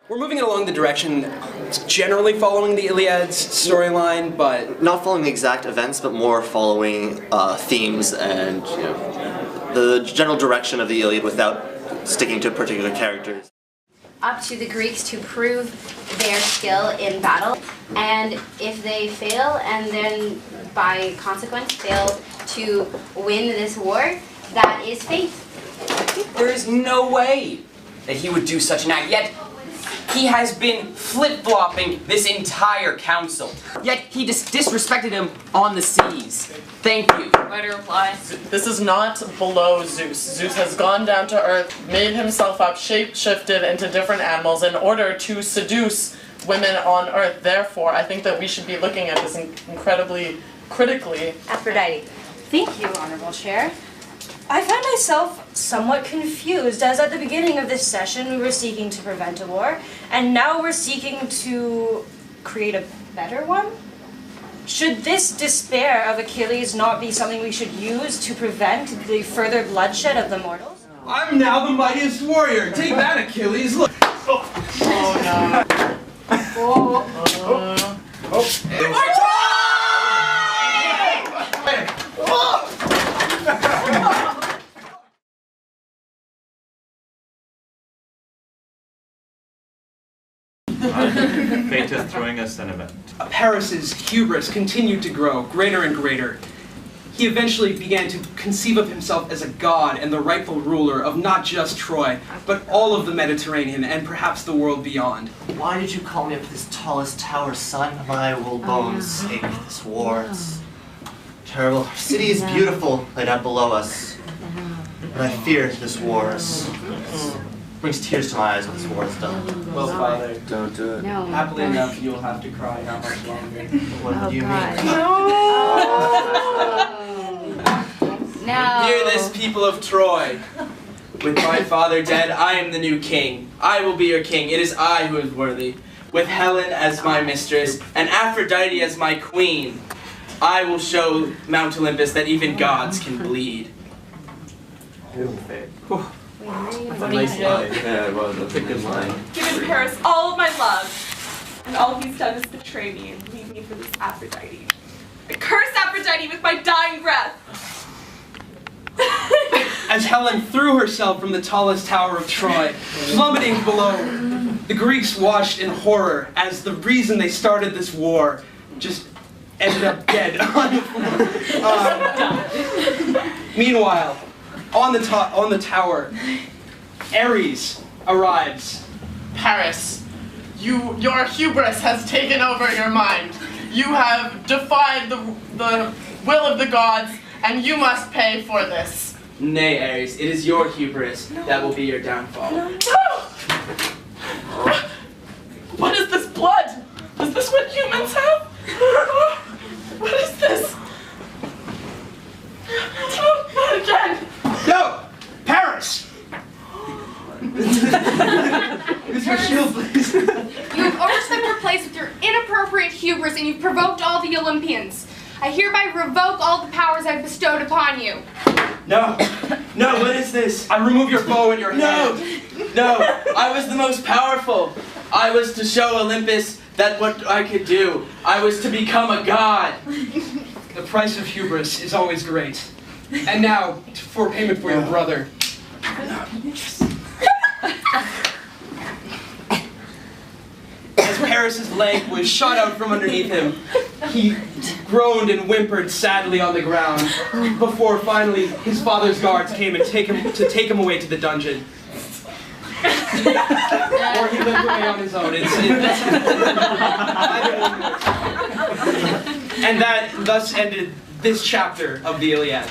We're moving it along the direction generally following the Iliad's storyline, but not following the exact events, but more following themes and the general direction of the Iliad without sticking to particular characters. Up to the Greeks to prove their skill in battle, and if they fail and then by consequence fail to win this war, that is fate. There is no way that he would do such an act, yet he has been flip-flopping this entire council. Yet he disrespected him on the seas. Thank you. Way to reply. This is not below Zeus. Zeus has gone down to earth, made himself up, shape-shifted into different animals in order to seduce women on earth. Therefore, I think that we should be looking at this incredibly critically. Aphrodite. Thank you, Honorable Chair. I find myself somewhat confused, as at the beginning of this session we were seeking to prevent a war, and now we're seeking to create a better one? Should this despair of Achilles not be something we should use to prevent the further bloodshed of the mortals? I'm now the mightiest warrior. Take that, Achilles. Look. Oh no. Fate is throwing us an event. Paris's hubris continued to grow, greater and greater. He eventually began to conceive of himself as a god and the rightful ruler of not just Troy, but all of the Mediterranean and perhaps the world beyond. Why did you call me up to this tallest tower, son? My will bones ache this war. It's terrible. Our city is beautiful, laid out below us. And I fear this war brings tears to my eyes when this war is done. Well, Father, Don't do it. No. happily enough, you'll have to cry not much longer. What do you God. mean? No. Hear this, people of Troy. With my father dead, I am the new king. I will be your king. It is I who is worthy. With Helen as my mistress, and Aphrodite as my queen, I will show Mount Olympus that even gods can bleed. That's a nice line. Yeah, it was. That's a good line. Given Paris all of my love, and all he's done is betray me and leave me for this Aphrodite. I curse Aphrodite with my dying breath! As Helen threw herself from the tallest tower of Troy, plummeting below, the Greeks watched in horror as the reason they started this war just ended up dead. Meanwhile, on the tower, Ares arrives. Paris, your hubris has taken over your mind. You have defied the will of the gods, and you must pay for this. Nay, Ares, it is your hubris that will be your downfall. No! What is this blood? Is this what humans have? What is this? Oh, not again! No! Paris! Use your shield, please. You have overstepped your place with your inappropriate hubris, and you've provoked all the Olympians. I hereby revoke all the powers I've bestowed upon you. No, no, what is this? I remove your bow and your hand. No, I was the most powerful. I was to show Olympus that what I could do. I was to become a god. The price of hubris is always great. And now, for payment for your brother. As Paris's leg was shot out from underneath him, he groaned and whimpered sadly on the ground before finally his father's guards came and take him away to the dungeon. Or he lived away on his own. And that thus ended this chapter of the Iliad.